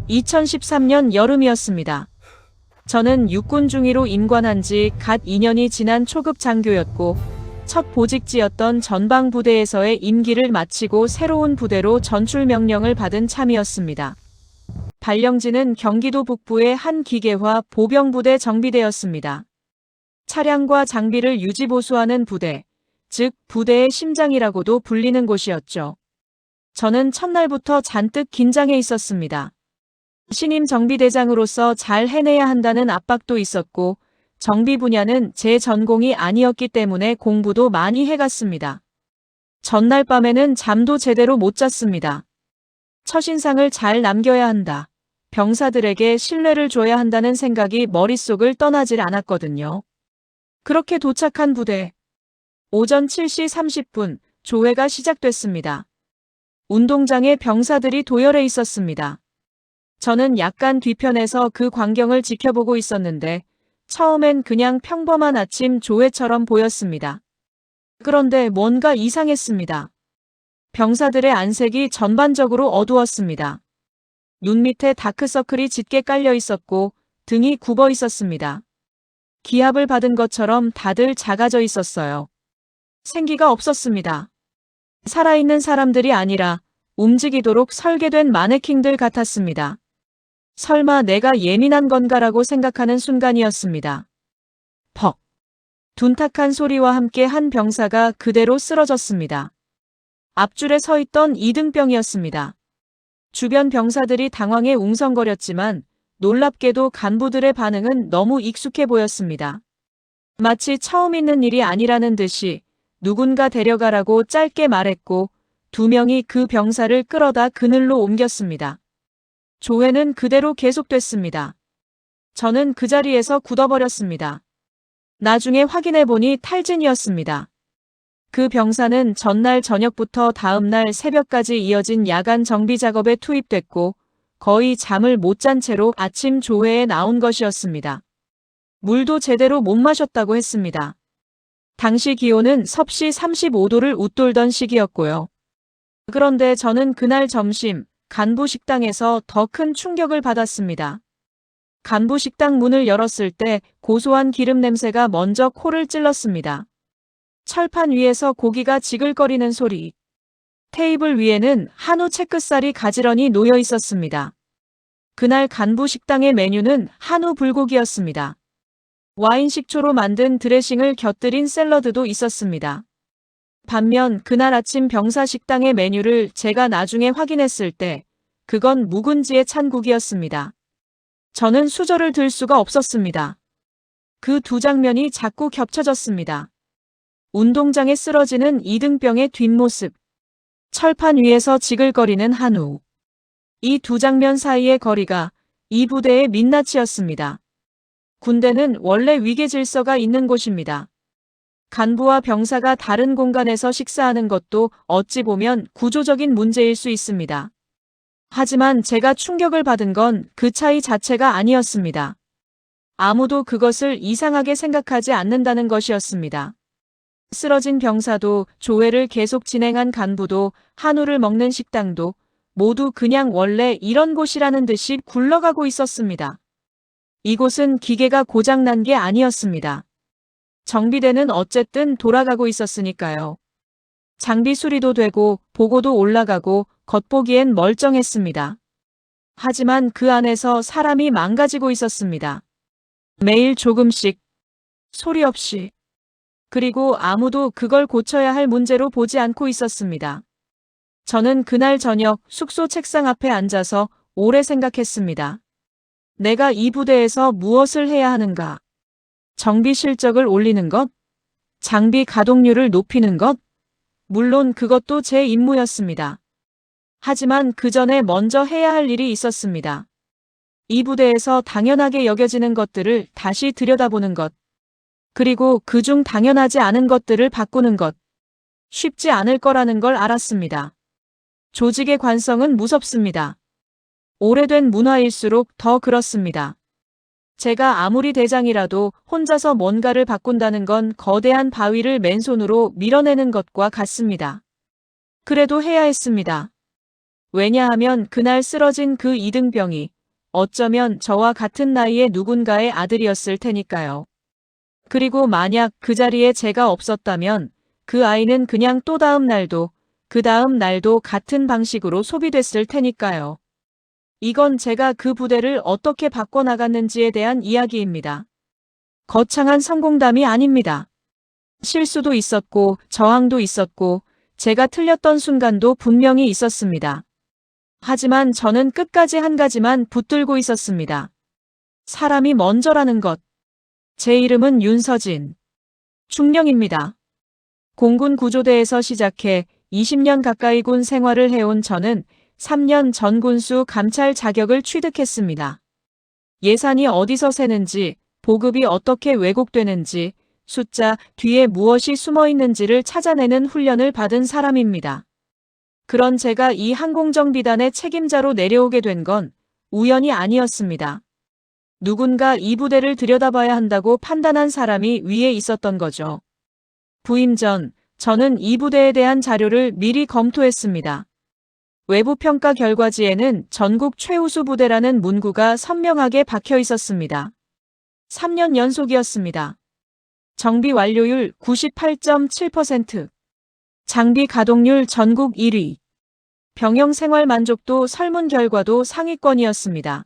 2013년 여름이었습니다. 저는 육군 중위로 임관한 지 갓 2년이 지난 초급 장교였고 첫 보직지였던 전방부대에서의 임기를 마치고 새로운 부대로 전출 명령을 받은 참이었습니다. 발령지는 경기도 북부의 한 기계화 보병부대 정비대였습니다. 차량과 장비를 유지보수하는 부대, 즉 부대의 심장이라고도 불리는 곳이었죠. 저는 첫날부터 잔뜩 긴장해 있었습니다. 신임 정비대장으로서 잘 해내야 한다는 압박도 있었고 정비 분야는 제 전공이 아니었기 때문에 공부도 많이 해갔습니다. 전날 밤에는 잠도 제대로 못 잤습니다. 첫인상을 잘 남겨야 한다. 병사들에게 신뢰를 줘야 한다는 생각이 머릿속을 떠나질 않았거든요. 그렇게 도착한 부대. 오전 7시 30분 조회가 시작됐습니다. 운동장에 병사들이 도열해 있었습니다. 저는 약간 뒤편에서 그 광경을 지켜보고 있었는데 처음엔 그냥 평범한 아침 조회처럼 보였습니다. 그런데 뭔가 이상했습니다. 병사들의 안색이 전반적으로 어두웠습니다. 눈 밑에 다크서클이 짙게 깔려 있었고 등이 굽어 있었습니다. 기합을 받은 것처럼 다들 작아져 있었어요. 생기가 없었습니다. 살아있는 사람들이 아니라 움직이도록 설계된 마네킹들 같았습니다. 설마 내가 예민한 건가라고 생각하는 순간이었습니다. 퍽. 둔탁한 소리와 함께 한 병사가 그대로 쓰러졌습니다. 앞줄에 서 있던 이등병이었습니다. 주변 병사들이 당황해 웅성거렸지만 놀랍게도 간부들의 반응은 너무 익숙해 보였습니다. 마치 처음 있는 일이 아니라는 듯이 누군가 데려가라고 짧게 말했고 2명이 그 병사를 끌어다 그늘로 옮겼습니다. 조회는 그대로 계속됐습니다. 저는 그 자리에서 굳어버렸습니다. 나중에 확인해보니 탈진이었습니다. 그 병사는 전날 저녁부터 다음날 새벽까지 이어진 야간 정비 작업에 투입됐고 거의 잠을 못 잔 채로 아침 조회에 나온 것이었습니다. 물도 제대로 못 마셨다고 했습니다. 당시 기온은 섭씨 35도를 웃돌던 시기였고요. 그런데 저는 그날 점심 간부 식당에서 더 큰 충격을 받았습니다. 간부 식당 문을 열었을 때 고소한 기름 냄새가 먼저 코를 찔렀습니다. 철판 위에서 고기가 지글거리는 소리. 테이블 위에는 한우 채끝살이 가지런히 놓여 있었습니다. 그날 간부 식당의 메뉴는 한우 불고기였습니다. 와인 식초로 만든 드레싱을 곁들인 샐러드도 있었습니다. 반면 그날 아침 병사 식당의 메뉴를 제가 나중에 확인했을 때 그건 묵은지에 찬 국이었습니다. 저는 수저를 들 수가 없었습니다. 그 두 장면이 자꾸 겹쳐졌습니다. 운동장에 쓰러지는 이등병의 뒷모습, 철판 위에서 지글거리는 한우. 이 두 장면 사이의 거리가 이 부대의 민낯이었습니다. 군대는 원래 위계 질서가 있는 곳입니다. 간부와 병사가 다른 공간에서 식사하는 것도 어찌 보면 구조적인 문제일 수 있습니다. 하지만 제가 충격을 받은 건 그 차이 자체가 아니었습니다. 아무도 그것을 이상하게 생각하지 않는다는 것이었습니다. 쓰러진 병사도 조회를 계속 진행한 간부도 한우를 먹는 식당도 모두 그냥 원래 이런 곳이라는 듯이 굴러가고 있었습니다. 이곳은 기계가 고장난 게 아니었습니다. 정비대는 어쨌든 돌아가고 있었으니까요. 장비 수리도 되고 보고도 올라가고 겉보기엔 멀쩡했습니다. 하지만 그 안에서 사람이 망가지고 있었습니다. 매일 조금씩, 소리 없이. 그리고 아무도 그걸 고쳐야 할 문제로 보지 않고 있었습니다. 저는 그날 저녁 숙소 책상 앞에 앉아서 오래 생각했습니다. 내가 이 부대에서 무엇을 해야 하는가? 정비 실적을 올리는 것? 장비 가동률을 높이는 것? 물론 그것도 제 임무였습니다. 하지만 그 전에 먼저 해야 할 일이 있었습니다. 이 부대에서 당연하게 여겨지는 것들을 다시 들여다보는 것. 그리고 그중 당연하지 않은 것들을 바꾸는 것. 쉽지 않을 거라는 걸 알았습니다. 조직의 관성은 무섭습니다. 오래된 문화일수록 더 그렇습니다. 제가 아무리 대장이라도 혼자서 뭔가를 바꾼다는 건 거대한 바위를 맨손으로 밀어내는 것과 같습니다. 그래도 해야 했습니다. 왜냐하면 그날 쓰러진 그 이등병이 어쩌면 저와 같은 나이의 누군가의 아들이었을 테니까요. 그리고 만약 그 자리에 제가 없었다면 그 아이는 그냥 또 다음 날도 그 다음 날도 같은 방식으로 소비됐을 테니까요. 이건 제가 그 부대를 어떻게 바꿔나갔는지에 대한 이야기입니다. 거창한 성공담이 아닙니다. 실수도 있었고 저항도 있었고 제가 틀렸던 순간도 분명히 있었습니다. 하지만 저는 끝까지 한 가지만 붙들고 있었습니다. 사람이 먼저라는 것. 제 이름은 윤서진. 중령입니다. 공군 구조대에서 시작해 20년 가까이 군 생활을 해온 저는 3년 전 군수 감찰 자격을 취득했습니다. 예산이 어디서 새는지, 보급이 어떻게 왜곡되는지, 숫자 뒤에 무엇이 숨어 있는지를 찾아내는 훈련을 받은 사람입니다. 그런 제가 이 항공정비단의 책임자로 내려오게 된 건 우연이 아니었습니다. 누군가 이 부대를 들여다봐야 한다고 판단한 사람이 위에 있었던 거죠. 부임 전 저는 이 부대에 대한 자료를 미리 검토했습니다. 외부 평가 결과지에는 전국 최우수 부대라는 문구가 선명하게 박혀 있었습니다. 3년 연속이었습니다. 정비 완료율 98.7%, 장비 가동률 전국 1위, 병영 생활 만족도 설문 결과도 상위권이었습니다.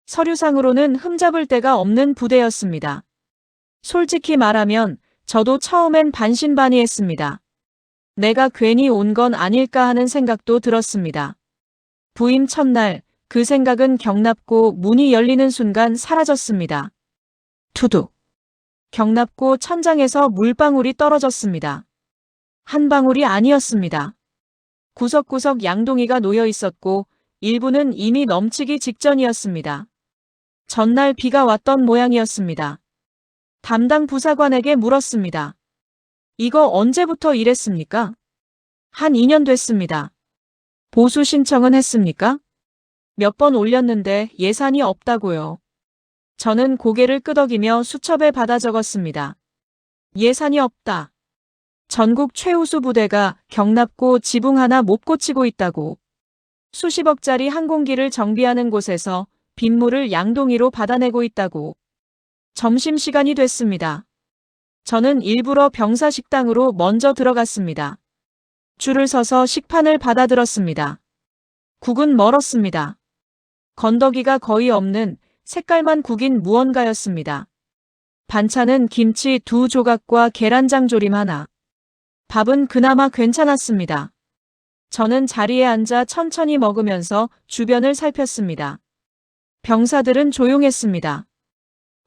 서류상으로는 흠잡을 데가 없는 부대였습니다. 솔직히 말하면 저도 처음엔 반신반의했습니다. 내가 괜히 온 건 아닐까 하는 생각도 들었습니다. 부임 첫날 그 생각은 경납고 문이 열리는 순간 사라졌습니다. 투둑. 경납고 천장에서 물방울이 떨어졌습니다. 한 방울이 아니었습니다. 구석구석 양동이가 놓여 있었고 일부는 이미 넘치기 직전이었습니다. 전날 비가 왔던 모양이었습니다. 담당 부사관에게 물었습니다. 이거 언제부터 이랬습니까? 한 2년 됐습니다. 보수 신청은 했습니까? 몇 번 올렸는데 예산이 없다고요. 저는 고개를 끄덕이며 수첩에 받아 적었습니다. 예산이 없다. 전국 최우수 부대가 경납고 지붕 하나 못 고치고 있다고. 수십억짜리 항공기를 정비하는 곳에서 빗물을 양동이로 받아내고 있다고. 점심시간이 됐습니다. 저는 일부러 병사 식당으로 먼저 들어갔습니다. 줄을 서서 식판을 받아들었습니다. 국은 멀었습니다. 건더기가 거의 없는 색깔만 구긴 무언가였습니다. 반찬은 김치 2조각과 계란장 조림 하나. 밥은 그나마 괜찮았습니다. 저는 자리에 앉아 천천히 먹으면서 주변을 살폈습니다. 병사들은 조용했습니다.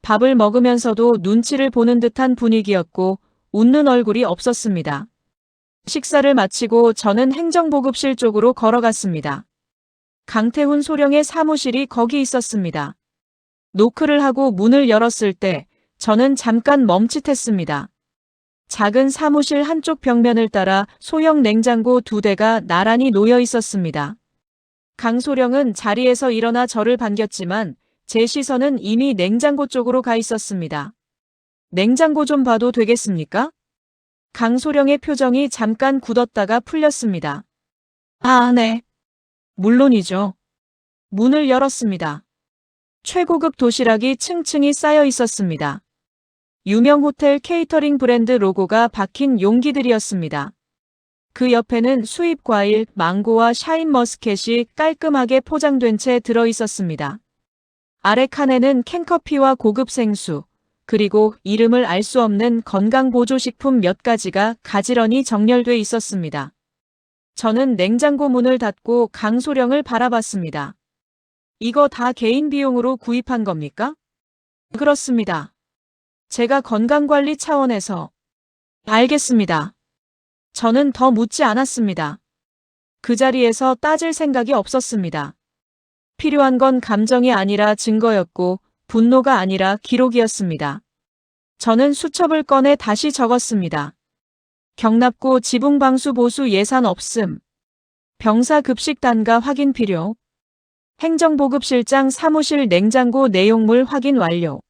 밥을 먹으면서도 눈치를 보는 듯한 분위기였고 웃는 얼굴이 없었습니다. 식사를 마치고 저는 행정보급실 쪽으로 걸어갔습니다. 강태훈 소령의 사무실이 거기 있었습니다. 노크를 하고 문을 열었을 때 저는 잠깐 멈칫했습니다. 작은 사무실 한쪽 벽면을 따라 소형 냉장고 2대가 나란히 놓여 있었습니다. 강 소령은 자리에서 일어나 저를 반겼지만 제 시선은 이미 냉장고 쪽으로 가 있었습니다. 냉장고 좀 봐도 되겠습니까? 강 소령의 표정이 잠깐 굳었다가 풀렸습니다. 아, 네. 물론이죠. 문을 열었습니다. 최고급 도시락이 층층이 쌓여 있었습니다. 유명 호텔 케이터링 브랜드 로고가 박힌 용기들이었습니다. 그 옆에는 수입 과일, 망고와 샤인머스켓이 깔끔하게 포장된 채 들어 있었습니다. 아래 칸에는 캔커피와 고급 생수, 그리고 이름을 알 수 없는 건강보조식품 몇 가지가 가지런히 정렬돼 있었습니다. 저는 냉장고 문을 닫고 강소령을 바라봤습니다. 이거 다 개인 비용으로 구입한 겁니까? 그렇습니다. 제가 건강관리 차원에서. 알겠습니다. 저는 더 묻지 않았습니다. 그 자리에서 따질 생각이 없었습니다. 필요한 건 감정이 아니라 증거였고 분노가 아니라 기록이었습니다. 저는 수첩을 꺼내 다시 적었습니다. 경납고 지붕방수 보수 예산 없음. 병사 급식 단가 확인 필요. 행정보급실장 사무실 냉장고 내용물 확인 완료.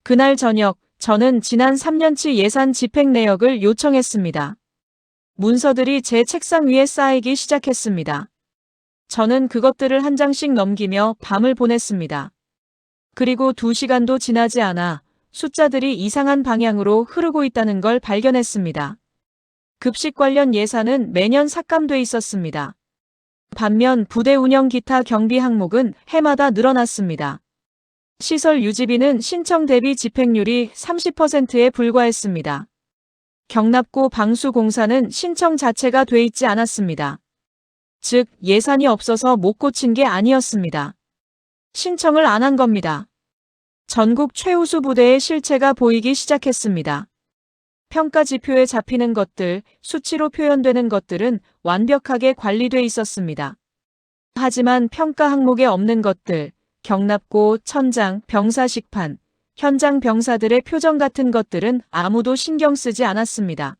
그날 저녁 저는 지난 3년치 예산 집행 내역을 요청했습니다. 문서들이 제 책상 위에 쌓이기 시작했습니다. 저는 그것들을 한 장씩 넘기며 밤을 보냈습니다. 그리고 2시간도 지나지 않아 숫자들이 이상한 방향으로 흐르고 있다는 걸 발견했습니다. 급식 관련 예산은 매년 삭감돼 있었습니다. 반면 부대 운영 기타 경비 항목은 해마다 늘어났습니다. 시설 유지비는 신청 대비 집행률이 30%에 불과했습니다. 경납고 방수 공사는 신청 자체가 돼 있지 않았습니다. 즉, 예산이 없어서 못 고친 게 아니었습니다. 신청을 안 한 겁니다. 전국 최우수 부대의 실체가 보이기 시작했습니다. 평가 지표에 잡히는 것들, 수치로 표현되는 것들은 완벽하게 관리돼 있었습니다. 하지만 평가 항목에 없는 것들, 경납고, 천장, 병사 식판, 현장 병사들의 표정 같은 것들은 아무도 신경 쓰지 않았습니다.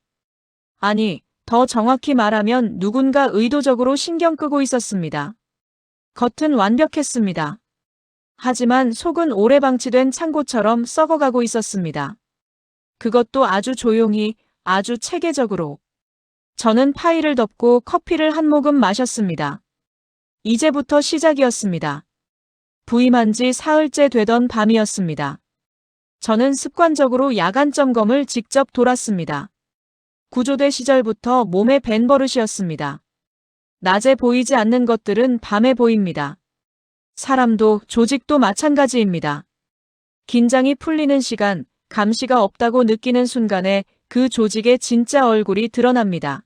아니, 더 정확히 말하면 누군가 의도적으로 신경 끄고 있었습니다. 겉은 완벽했습니다. 하지만 속은 오래 방치된 창고처럼 썩어가고 있었습니다. 그것도 아주 조용히, 아주 체계적으로. 저는 파이를 덮고 커피를 한 모금 마셨습니다. 이제부터 시작이었습니다. 부임한 지 사흘째 되던 밤이었습니다. 저는 습관적으로 야간 점검을 직접 돌았습니다. 구조대 시절부터 몸에 밴 버릇이었습니다. 낮에 보이지 않는 것들은 밤에 보입니다. 사람도 조직도 마찬가지입니다. 긴장이 풀리는 시간, 감시가 없다고 느끼는 순간에 그 조직의 진짜 얼굴이 드러납니다.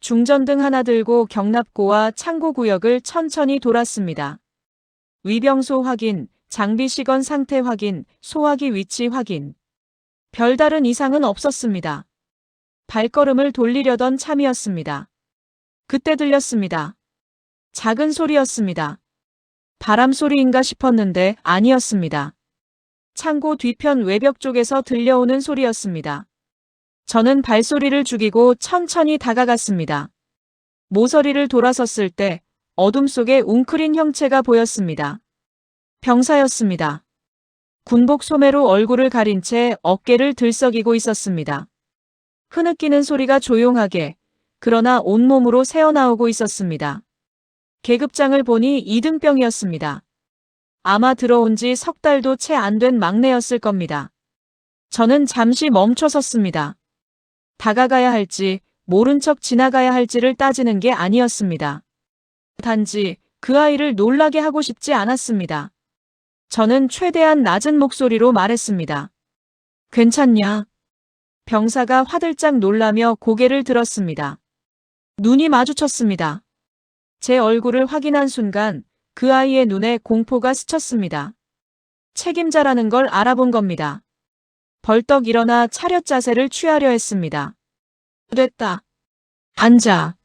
중전등 하나 들고 경납고와 창고 구역을 천천히 돌았습니다. 위병소 확인, 장비 시건 상태 확인, 소화기 위치 확인. 별다른 이상은 없었습니다. 발걸음을 돌리려던 참이었습니다. 그때 들렸습니다. 작은 소리였습니다. 바람 소리인가 싶었는데 아니었습니다. 창고 뒤편 외벽 쪽에서 들려오는 소리였습니다. 저는 발소리를 죽이고 천천히 다가갔습니다. 모서리를 돌아섰을 때 어둠 속에 웅크린 형체가 보였습니다. 병사였습니다. 군복 소매로 얼굴을 가린 채 어깨를 들썩이고 있었습니다. 흐느끼는 소리가 조용하게, 그러나 온몸으로 새어나오고 있었습니다. 계급장을 보니 이등병이었습니다. 아마 들어온 지 석 달도 채 안 된 막내였을 겁니다. 저는 잠시 멈춰 섰습니다. 다가가야 할지, 모른 척 지나가야 할지를 따지는 게 아니었습니다. 단지 그 아이를 놀라게 하고 싶지 않았습니다. 저는 최대한 낮은 목소리로 말했습니다. 괜찮냐? 병사가 화들짝 놀라며 고개를 들었습니다. 눈이 마주쳤습니다. 제 얼굴을 확인한 순간 그 아이의 눈에 공포가 스쳤습니다. 책임자라는 걸 알아본 겁니다. 벌떡 일어나 차렷 자세를 취하려 했습니다. 됐다. 앉아.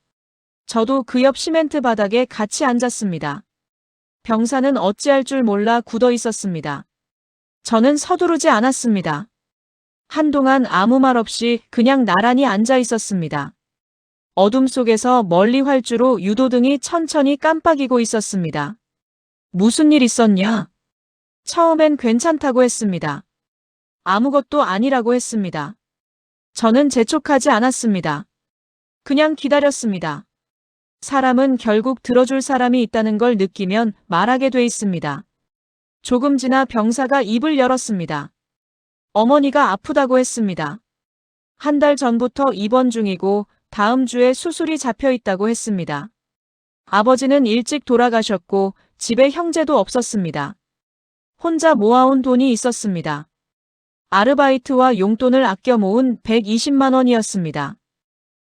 저도 그 옆 시멘트 바닥에 같이 앉았습니다. 병사는 어찌할 줄 몰라 굳어 있었습니다. 저는 서두르지 않았습니다. 한동안 아무 말 없이 그냥 나란히 앉아 있었습니다. 어둠 속에서 멀리 활주로 유도등이 천천히 깜빡이고 있었습니다. 무슨 일 있었냐? 처음엔 괜찮다고 했습니다. 아무것도 아니라고 했습니다. 저는 재촉하지 않았습니다. 그냥 기다렸습니다. 사람은 결국 들어줄 사람이 있다는 걸 느끼면 말하게 돼 있습니다. 조금 지나 병사가 입을 열었습니다. 어머니가 아프다고 했습니다. 한 달 전부터 입원 중이고 다음 주에 수술이 잡혀 있다고 했습니다. 아버지는 일찍 돌아가셨고 집에 형제도 없었습니다. 혼자 모아온 돈이 있었습니다. 아르바이트와 용돈을 아껴 모은 120만 원이었습니다.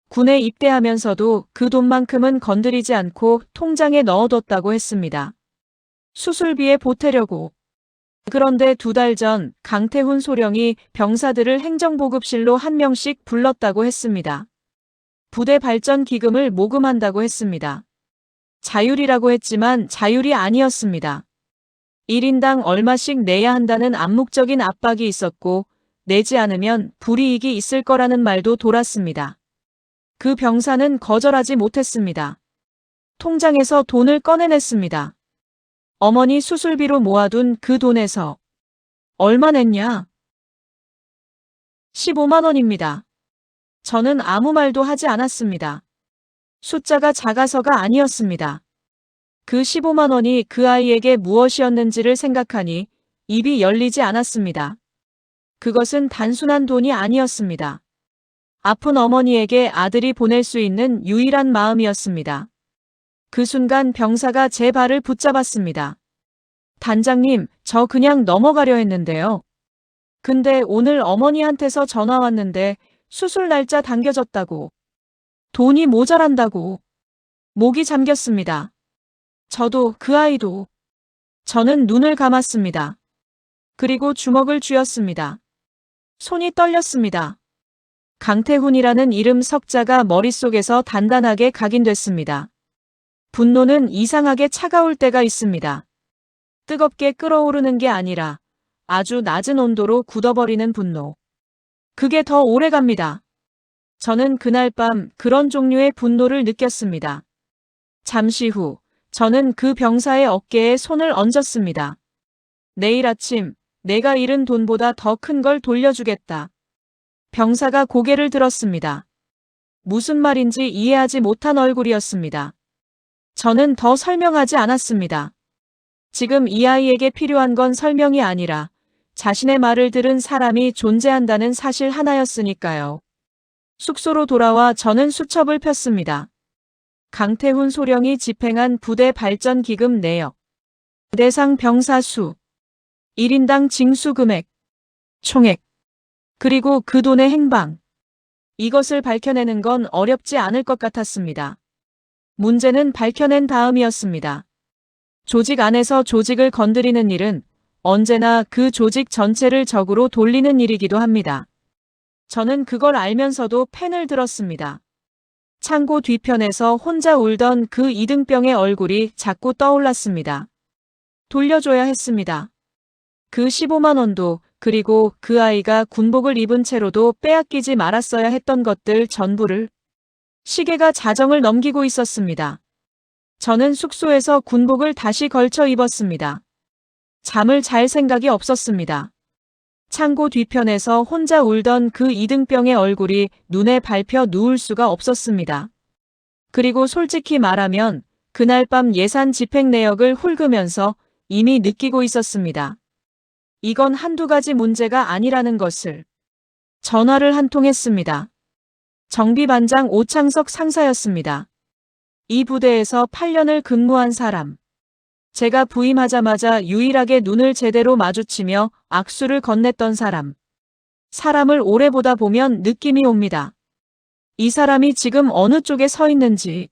군에 입대하면서도 그 돈만큼은 건드리지 않고 통장에 넣어뒀다고 했습니다. 수술비에 보태려고. 그런데 2달 전 강태훈 소령이 병사들을 행정보급실로 한 명씩 불렀다고 했습니다. 부대 발전 기금을 모금한다고 했습니다. 자율이라고 했지만 자율이 아니었습니다. 1인당 얼마씩 내야 한다는 암묵적인 압박이 있었고 내지 않으면 불이익이 있을 거라는 말도 돌았습니다. 그 병사는 거절하지 못했습니다. 통장에서 돈을 꺼내냈습니다. 어머니 수술비로 모아둔 그 돈에서. 얼마 냈냐? 15만 원입니다. 저는 아무 말도 하지 않았습니다. 숫자가 작아서가 아니었습니다. 그 15만 원이 그 아이에게 무엇이었는지를 생각하니 입이 열리지 않았습니다. 그것은 단순한 돈이 아니었습니다. 아픈 어머니에게 아들이 보낼 수 있는 유일한 마음이었습니다. 그 순간 병사가 제 발을 붙잡았습니다. 단장님, 저 그냥 넘어가려 했는데요. 근데 오늘 어머니한테서 전화 왔는데 수술 날짜 당겨졌다고. 돈이 모자란다고. 목이 잠겼습니다. 저도 그 아이도. 저는 눈을 감았습니다. 그리고 주먹을 쥐었습니다. 손이 떨렸습니다. 강태훈이라는 이름 석자가 머릿속에서 단단하게 각인됐습니다. 분노는 이상하게 차가울 때가 있습니다. 뜨겁게 끓어오르는 게 아니라 아주 낮은 온도로 굳어버리는 분노. 그게 더 오래 갑니다. 저는 그날 밤 그런 종류의 분노를 느꼈습니다. 잠시 후 저는 그 병사의 어깨에 손을 얹었습니다. 내일 아침 내가 잃은 돈보다 더 큰 걸 돌려주겠다. 병사가 고개를 들었습니다. 무슨 말인지 이해하지 못한 얼굴이었습니다. 저는 더 설명하지 않았습니다. 지금 이 아이에게 필요한 건 설명이 아니라 자신의 말을 들은 사람이 존재한다는 사실 하나였으니까요. 숙소로 돌아와 저는 수첩을 폈습니다. 강태훈 소령이 집행한 부대 발전 기금 내역, 대상 병사 수, 1인당 징수 금액, 총액, 그리고 그 돈의 행방. 이것을 밝혀내는 건 어렵지 않을 것 같았습니다. 문제는 밝혀낸 다음이었습니다. 조직 안에서 조직을 건드리는 일은 언제나 그 조직 전체를 적으로 돌리는 일이기도 합니다. 저는 그걸 알면서도 펜을 들었습니다. 창고 뒤편에서 혼자 울던 그 이등병의 얼굴이 자꾸 떠올랐습니다. 돌려줘야 했습니다. 그 15만 원도, 그리고 그 아이가 군복을 입은 채로도 빼앗기지 말았어야 했던 것들 전부를. 시계가 자정을 넘기고 있었습니다. 저는 숙소에서 군복을 다시 걸쳐 입었습니다. 잠을 잘 생각이 없었습니다. 창고 뒤편에서 혼자 울던 그 이등병의 얼굴이 눈에 밟혀 누울 수가 없었습니다. 그리고 솔직히 말하면 그날 밤 예산 집행 내역을 훑으면서 이미 느끼고 있었습니다. 이건 한두 가지 문제가 아니라는 것을. 전화를 한 통 했습니다. 정비반장 오창석 상사였습니다. 이 부대에서 8년을 근무한 사람. 제가 부임하자마자 유일하게 눈을 제대로 마주치며 악수를 건넸던 사람. 사람을 오래 보다 보면 느낌이 옵니다. 이 사람이 지금 어느 쪽에 서 있는지.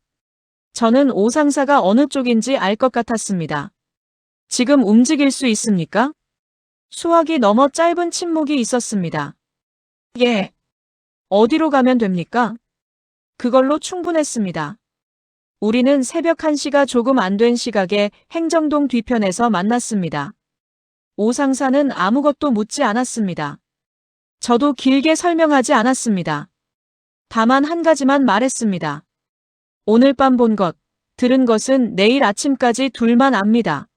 저는 오 상사가 어느 쪽인지 알 것 같았습니다. 지금 움직일 수 있습니까? 수화기 넘어 짧은 침묵이 있었습니다. 예. 어디로 가면 됩니까? 그걸로 충분했습니다. 우리는 새벽 1시가 조금 안 된 시각에 행정동 뒤편에서 만났습니다. 오 상사는 아무것도 묻지 않았습니다. 저도 길게 설명하지 않았습니다. 다만 한 가지만 말했습니다. 오늘 밤 본 것, 들은 것은 내일 아침까지 둘만 압니다.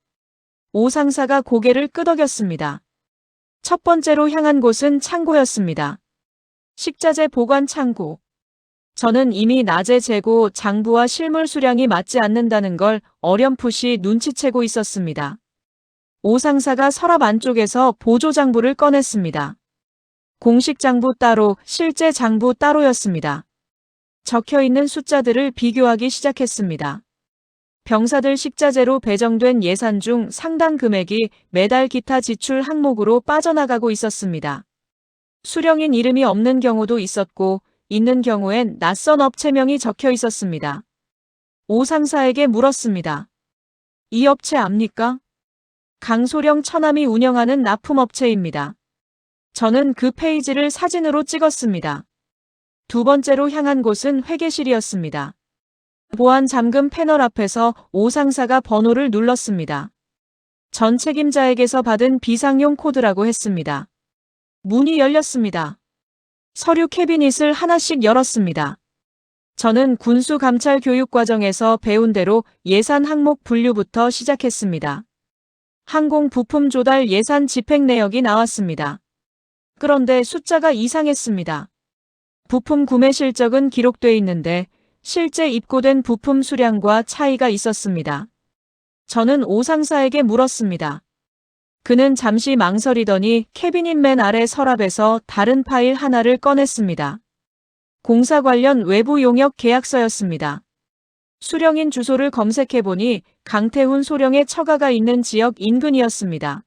오 상사가 고개를 끄덕였습니다. 첫 번째로 향한 곳은 창고였습니다. 식자재 보관 창고. 저는 이미 낮의 재고 장부와 실물 수량이 맞지 않는다는 걸 어렴풋이 눈치채고 있었습니다. 오 상사가 서랍 안쪽에서 보조 장부를 꺼냈습니다. 공식 장부 따로, 실제 장부 따로였습니다. 적혀있는 숫자들을 비교하기 시작했습니다. 병사들 식자재로 배정된 예산 중 상당 금액이 매달 기타 지출 항목으로 빠져나가고 있었습니다. 수령인 이름이 없는 경우도 있었고 있는 경우엔 낯선 업체명이 적혀 있었습니다. 오 상사에게 물었습니다. 이 업체 압니까? 강소령 처남이 운영하는 납품업체입니다. 저는 그 페이지를 사진으로 찍었습니다. 두 번째로 향한 곳은 회계실이었습니다. 보안 잠금 패널 앞에서 오 상사가 번호를 눌렀습니다. 전 책임자에게서 받은 비상용 코드라고 했습니다. 문이 열렸습니다. 서류 캐비닛을 하나씩 열었습니다. 저는 군수 감찰 교육 과정에서 배운 대로 예산 항목 분류부터 시작했습니다. 항공 부품 조달 예산 집행 내역이 나왔습니다. 그런데 숫자가 이상했습니다. 부품 구매 실적은 기록돼 있는데 실제 입고된 부품 수량과 차이가 있었습니다. 저는 오 상사에게 물었습니다. 그는 잠시 망설이더니 캐비닛 맨 아래 서랍에서 다른 파일 하나를 꺼냈습니다. 공사 관련 외부 용역 계약서였습니다. 수령인 주소를 검색해보니 강태훈 소령의 처가가 있는 지역 인근이었습니다.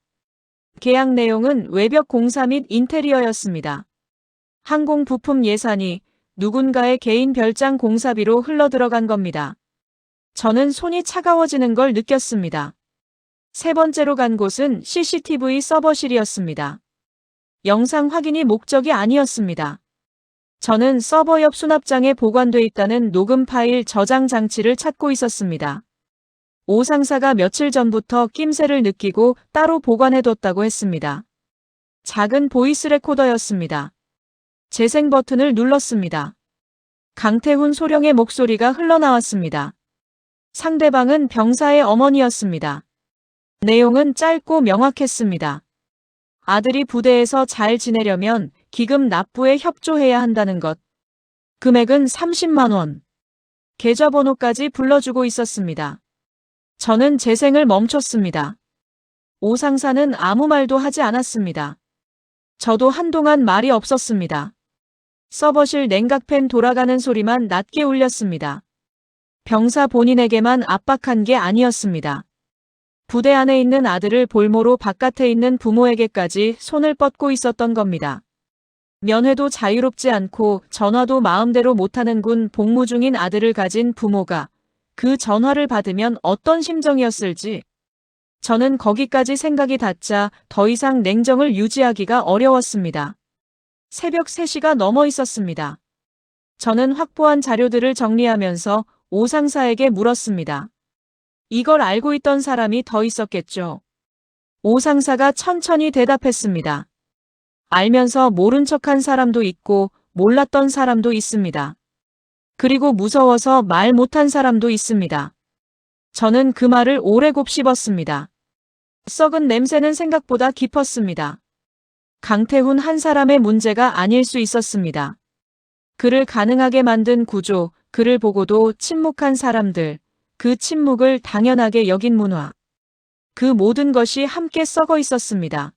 계약 내용은 외벽 공사 및 인테리어였습니다. 항공 부품 예산이 누군가의 개인 별장 공사비로 흘러들어간 겁니다. 저는 손이 차가워지는 걸 느꼈습니다. 세 번째로 간 곳은 CCTV 서버실이었습니다. 영상 확인이 목적이 아니었습니다. 저는 서버 옆 수납장에 보관돼 있다는 녹음 파일 저장 장치를 찾고 있었습니다. 오 상사가 며칠 전부터 낌새를 느끼고 따로 보관해뒀다고 했습니다. 작은 보이스 레코더였습니다. 재생 버튼을 눌렀습니다. 강태훈 소령의 목소리가 흘러나왔습니다. 상대방은 병사의 어머니였습니다. 내용은 짧고 명확했습니다. 아들이 부대에서 잘 지내려면 기금 납부에 협조해야 한다는 것. 금액은 30만 원. 계좌번호까지 불러주고 있었습니다. 저는 재생을 멈췄습니다. 오 상사는 아무 말도 하지 않았습니다. 저도 한동안 말이 없었습니다. 서버실 냉각팬 돌아가는 소리만 낮게 울렸습니다. 병사 본인에게만 압박한 게 아니었습니다. 부대 안에 있는 아들을 볼모로 바깥에 있는 부모에게까지 손을 뻗고 있었던 겁니다. 면회도 자유롭지 않고 전화도 마음대로 못하는 군 복무 중인 아들을 가진 부모가 그 전화를 받으면 어떤 심정이었을지. 저는 거기까지 생각이 닿자 더 이상 냉정을 유지하기가 어려웠습니다. 새벽 3시가 넘어 있었습니다. 저는 확보한 자료들을 정리하면서 오 상사에게 물었습니다. 이걸 알고 있던 사람이 더 있었겠죠. 오 상사가 천천히 대답했습니다. 알면서 모른 척한 사람도 있고 몰랐던 사람도 있습니다. 그리고 무서워서 말 못한 사람도 있습니다. 저는 그 말을 오래 곱씹었습니다. 썩은 냄새는 생각보다 깊었습니다. 강태훈 한 사람의 문제가 아닐 수 있었습니다. 그를 가능하게 만든 구조, 그를 보고도 침묵한 사람들, 그 침묵을 당연하게 여긴 문화. 그 모든 것이 함께 썩어 있었습니다.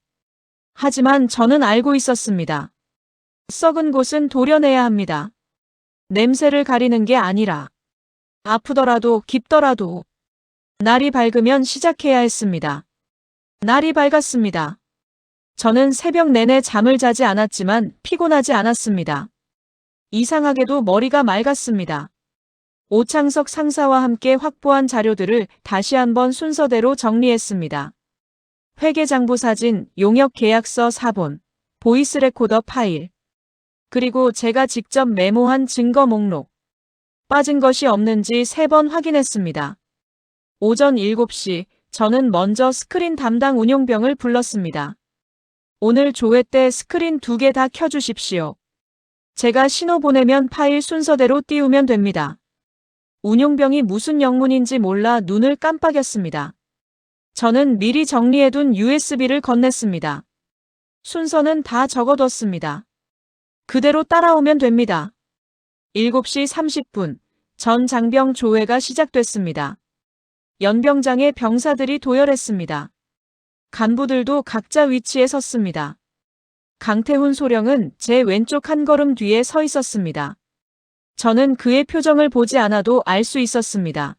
하지만 저는 알고 있었습니다. 썩은 곳은 도려내야 합니다. 냄새를 가리는 게 아니라 아프더라도 깊더라도 날이 밝으면 시작해야 했습니다. 날이 밝았습니다. 저는 새벽 내내 잠을 자지 않았지만 피곤하지 않았습니다. 이상하게도 머리가 맑았습니다. 오창석 상사와 함께 확보한 자료들을 다시 한번 순서대로 정리했습니다. 회계장부 사진, 용역 계약서 사본, 보이스 레코더 파일, 그리고 제가 직접 메모한 증거 목록. 빠진 것이 없는지 3번 확인했습니다. 오전 7시, 저는 먼저 스크린 담당 운용병을 불렀습니다. 오늘 조회 때 스크린 2개 다 켜주십시오. 제가 신호 보내면 파일 순서대로 띄우면 됩니다. 운용병이 무슨 영문인지 몰라 눈을 깜빡였습니다. 저는 미리 정리해둔 USB를 건넸습니다. 순서는 다 적어뒀습니다. 그대로 따라오면 됩니다. 7시 30분, 전 장병 조회가 시작됐습니다. 연병장에 병사들이 도열했습니다. 간부들도 각자 위치에 섰습니다. 강태훈 소령은 제 왼쪽 한 걸음 뒤에 서 있었습니다. 저는 그의 표정을 보지 않아도 알 수 있었습니다.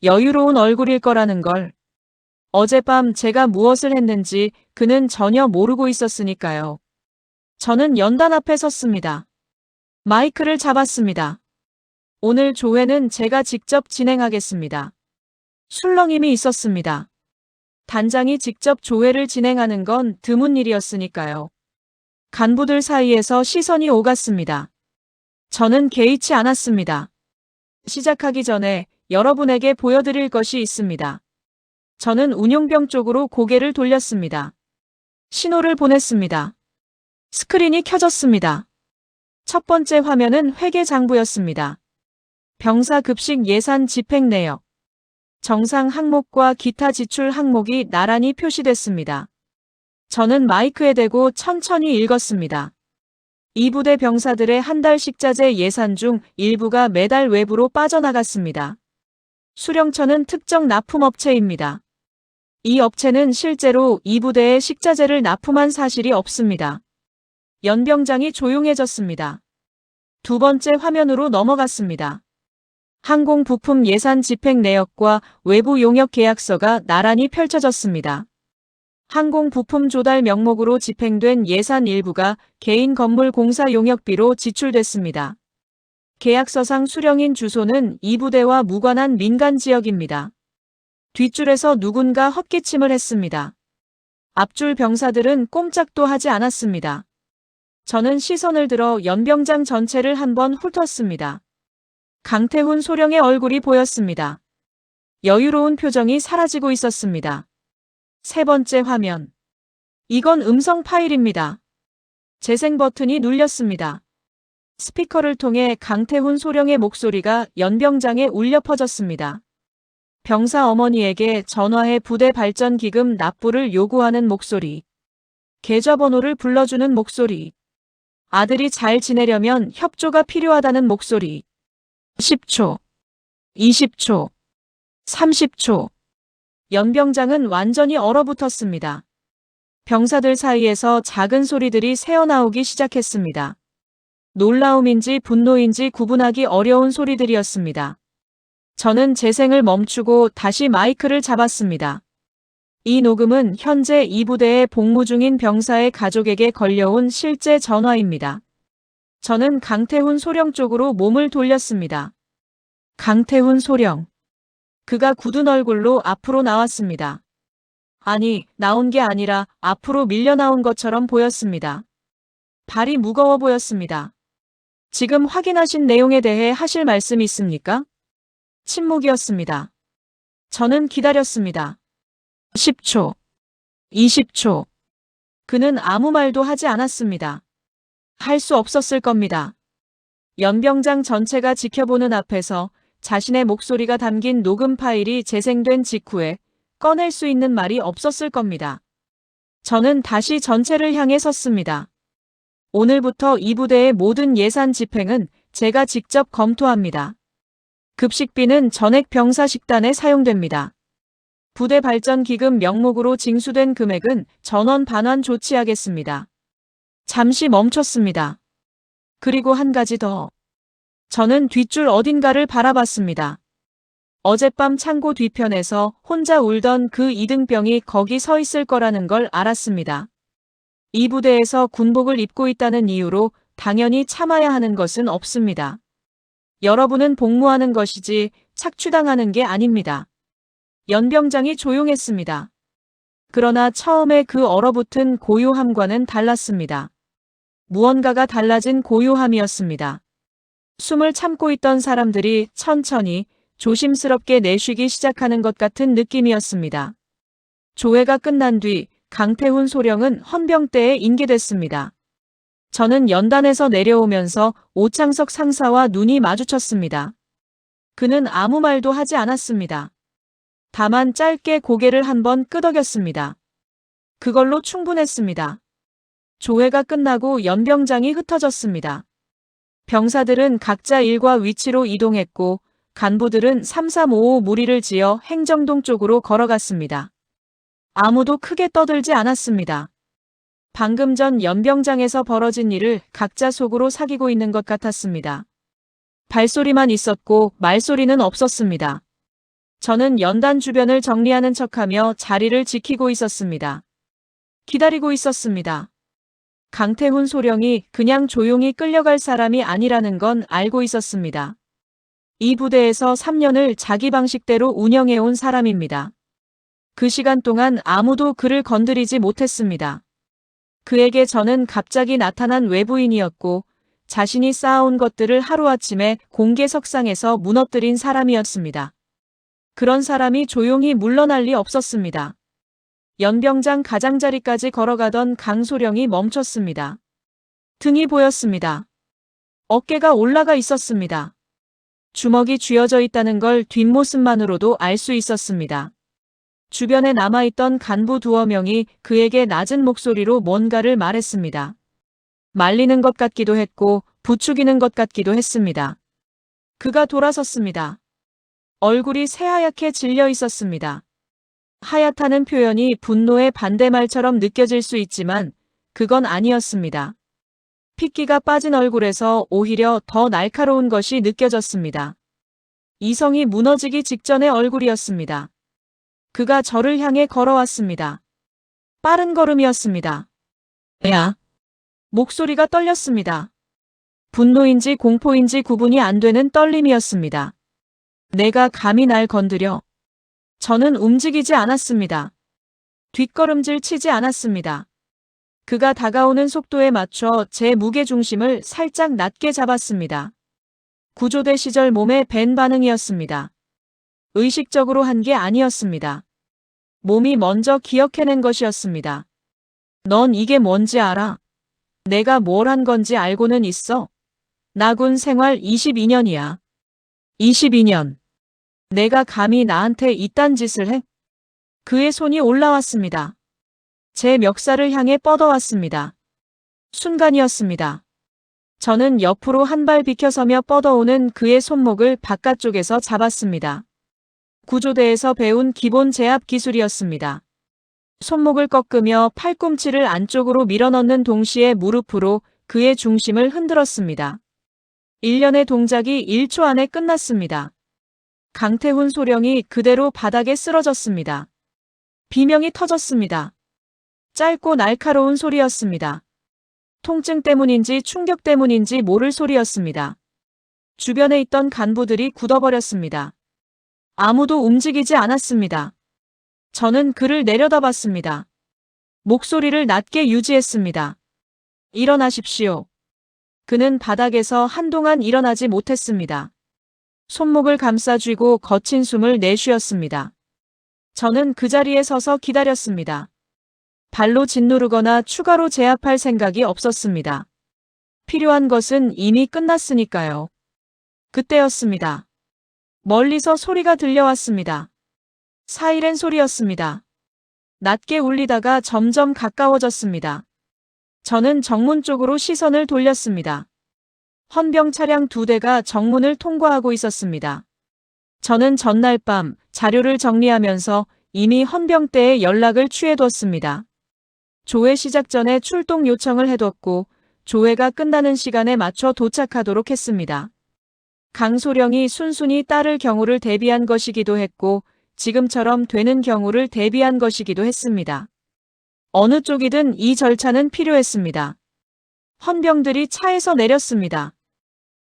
여유로운 얼굴일 거라는 걸. 어젯밤 제가 무엇을 했는지 그는 전혀 모르고 있었으니까요. 저는 연단 앞에 섰습니다. 마이크를 잡았습니다. 오늘 조회는 제가 직접 진행하겠습니다. 술렁임이 있었습니다. 단장이 직접 조회를 진행하는 건 드문 일이었으니까요. 간부들 사이에서 시선이 오갔습니다. 저는 개의치 않았습니다. 시작하기 전에 여러분에게 보여드릴 것이 있습니다. 저는 운용병 쪽으로 고개를 돌렸습니다. 신호를 보냈습니다. 스크린이 켜졌습니다. 첫 번째 화면은 회계장부였습니다. 병사 급식 예산 집행 내역. 정상 항목과 기타 지출 항목이 나란히 표시됐습니다. 저는 마이크에 대고 천천히 읽었습니다. 이 부대 병사들의 한 달 식자재 예산 중 일부가 매달 외부로 빠져나갔습니다. 수령처는 특정 납품업체입니다. 이 업체는 실제로 이 부대에 식자재를 납품한 사실이 없습니다. 연병장이 조용해졌습니다. 두 번째 화면으로 넘어갔습니다. 항공부품 예산 집행 내역과 외부 용역 계약서가 나란히 펼쳐졌습니다. 항공부품 조달 명목으로 집행된 예산 일부가 개인 건물 공사 용역비로 지출됐습니다. 계약서상 수령인 주소는 이 부대와 무관한 민간 지역입니다. 뒷줄에서 누군가 헛기침을 했습니다. 앞줄 병사들은 꼼짝도 하지 않았습니다. 저는 시선을 들어 연병장 전체를 한번 훑었습니다. 강태훈 소령의 얼굴이 보였습니다. 여유로운 표정이 사라지고 있었습니다. 세 번째 화면. 이건 음성 파일입니다. 재생 버튼이 눌렸습니다. 스피커를 통해 강태훈 소령의 목소리가 연병장에 울려 퍼졌습니다. 병사 어머니에게 전화해 부대 발전 기금 납부를 요구하는 목소리. 계좌번호를 불러주는 목소리. 아들이 잘 지내려면 협조가 필요하다는 목소리. 10초, 20초, 30초. 연병장은 완전히 얼어붙었습니다. 병사들 사이에서 작은 소리들이 새어나오기 시작했습니다. 놀라움인지 분노인지 구분하기 어려운 소리들이었습니다. 저는 재생을 멈추고 다시 마이크를 잡았습니다. 이 녹음은 현재 이 부대에 복무 중인 병사의 가족에게 걸려온 실제 전화입니다. 저는 강태훈 소령 쪽으로 몸을 돌렸습니다. 강태훈 소령. 그가 굳은 얼굴로 앞으로 나왔습니다. 아니, 나온 게 아니라 앞으로 밀려 나온 것처럼 보였습니다. 발이 무거워 보였습니다. 지금 확인하신 내용에 대해 하실 말씀 있습니까? 침묵이었습니다. 저는 기다렸습니다. 10초, 20초. 그는 아무 말도 하지 않았습니다. 할 수 없었을 겁니다. 연병장 전체가 지켜보는 앞에서 자신의 목소리가 담긴 녹음 파일이 재생된 직후에 꺼낼 수 있는 말이 없었을 겁니다. 저는 다시 전체를 향해 섰습니다. 오늘부터 이 부대의 모든 예산 집행은 제가 직접 검토합니다. 급식비는 전액 병사 식단에 사용됩니다. 부대 발전 기금 명목으로 징수된 금액은 전원 반환 조치하겠습니다. 잠시 멈췄습니다. 그리고 한 가지 더. 저는 뒷줄 어딘가를 바라봤습니다. 어젯밤 창고 뒤편에서 혼자 울던 그 이등병이 거기 서 있을 거라는 걸 알았습니다. 이 부대에서 군복을 입고 있다는 이유로 당연히 참아야 하는 것은 없습니다. 여러분은 복무하는 것이지 착취당하는 게 아닙니다. 연병장이 조용했습니다. 그러나 처음에 그 얼어붙은 고요함과는 달랐습니다. 무언가가 달라진 고요함이었습니다. 숨을 참고 있던 사람들이 천천히 조심스럽게 내쉬기 시작하는 것 같은 느낌이었습니다. 조회가 끝난 뒤 강태훈 소령은 헌병대에 인계됐습니다. 저는 연단에서 내려오면서 오창석 상사와 눈이 마주쳤습니다. 그는 아무 말도 하지 않았습니다. 다만 짧게 고개를 한번 끄덕였습니다. 그걸로 충분했습니다. 조회가 끝나고 연병장이 흩어졌습니다. 병사들은 각자 일과 위치로 이동했고 간부들은 3355 무리를 지어 행정동 쪽으로 걸어갔습니다. 아무도 크게 떠들지 않았습니다. 방금 전 연병장에서 벌어진 일을 각자 속으로 사귀고 있는 것 같았습니다. 발소리만 있었고 말소리는 없었습니다. 저는 연단 주변을 정리하는 척하며 자리를 지키고 있었습니다. 기다리고 있었습니다. 강태훈 소령이 그냥 조용히 끌려갈 사람이 아니라는 건 알고 있었습니다. 이 부대에서 3년을 자기 방식대로 운영해온 사람입니다. 그 시간 동안 아무도 그를 건드리지 못했습니다. 그에게 저는 갑자기 나타난 외부인이었고 자신이 쌓아온 것들을 하루아침에 공개석상에서 무너뜨린 사람이었습니다. 그런 사람이 조용히 물러날 리 없었습니다. 연병장 가장자리까지 걸어가던 강소령이 멈췄습니다. 등이 보였습니다. 어깨가 올라가 있었습니다. 주먹이 쥐어져 있다는 걸 뒷모습만으로도 알 수 있었습니다. 주변에 남아있던 간부 두어 명이 그에게 낮은 목소리로 뭔가를 말했습니다. 말리는 것 같기도 했고 부추기는 것 같기도 했습니다. 그가 돌아섰습니다. 얼굴이 새하얗게 질려 있었습니다. 하얗다는 표현이 분노의 반대말처럼 느껴질 수 있지만 그건 아니었습니다. 핏기가 빠진 얼굴에서 오히려 더 날카로운 것이 느껴졌습니다. 이성이 무너지기 직전의 얼굴이었습니다. 그가 저를 향해 걸어왔습니다. 빠른 걸음이었습니다. 야! 목소리가 떨렸습니다. 분노인지 공포인지 구분이 안 되는 떨림이었습니다. 내가 감히 날 건드려. 저는 움직이지 않았습니다. 뒷걸음질 치지 않았습니다. 그가 다가오는 속도에 맞춰 제 무게중심을 살짝 낮게 잡았습니다. 구조대 시절 몸에 밴 반응이었습니다. 의식적으로 한 게 아니었습니다. 몸이 먼저 기억해낸 것이었습니다. 넌 이게 뭔지 알아? 내가 뭘 한 건지 알고는 있어? 나 군 생활 22년이야. 22년. 내가 감히 나한테 이딴 짓을 해? 그의 손이 올라왔습니다. 제 멱살을 향해 뻗어왔습니다. 순간이었습니다. 저는 옆으로 한 발 비켜서며 뻗어오는 그의 손목을 바깥쪽에서 잡았습니다. 구조대에서 배운 기본 제압 기술이었습니다. 손목을 꺾으며 팔꿈치를 안쪽으로 밀어넣는 동시에 무릎으로 그의 중심을 흔들었습니다. 일련의 동작이 1초 안에 끝났습니다. 강태훈 소령이 그대로 바닥에 쓰러졌습니다. 비명이 터졌습니다. 짧고 날카로운 소리였습니다. 통증 때문인지 충격 때문인지 모를 소리였습니다. 주변에 있던 간부들이 굳어버렸습니다. 아무도 움직이지 않았습니다. 저는 그를 내려다봤습니다. 목소리를 낮게 유지했습니다. 일어나십시오. 그는 바닥에서 한동안 일어나지 못했습니다. 손목을 감싸 쥐고 거친 숨을 내쉬었습니다. 저는 그 자리에 서서 기다렸습니다. 발로 짓누르거나 추가로 제압할 생각이 없었습니다. 필요한 것은 이미 끝났으니까요. 그때였습니다. 멀리서 소리가 들려왔습니다. 사이렌 소리였습니다. 낮게 울리다가 점점 가까워졌습니다. 저는 정문 쪽으로 시선을 돌렸습니다. 헌병 차량 2대가 정문을 통과하고 있었습니다. 저는 전날 밤 자료를 정리하면서 이미 헌병대에 연락을 취해뒀습니다. 조회 시작 전에 출동 요청을 해뒀고 조회가 끝나는 시간에 맞춰 도착하도록 했습니다. 강소령이 순순히 따를 경우를 대비한 것이기도 했고 지금처럼 되는 경우를 대비한 것이기도 했습니다. 어느 쪽이든 이 절차는 필요했습니다. 헌병들이 차에서 내렸습니다.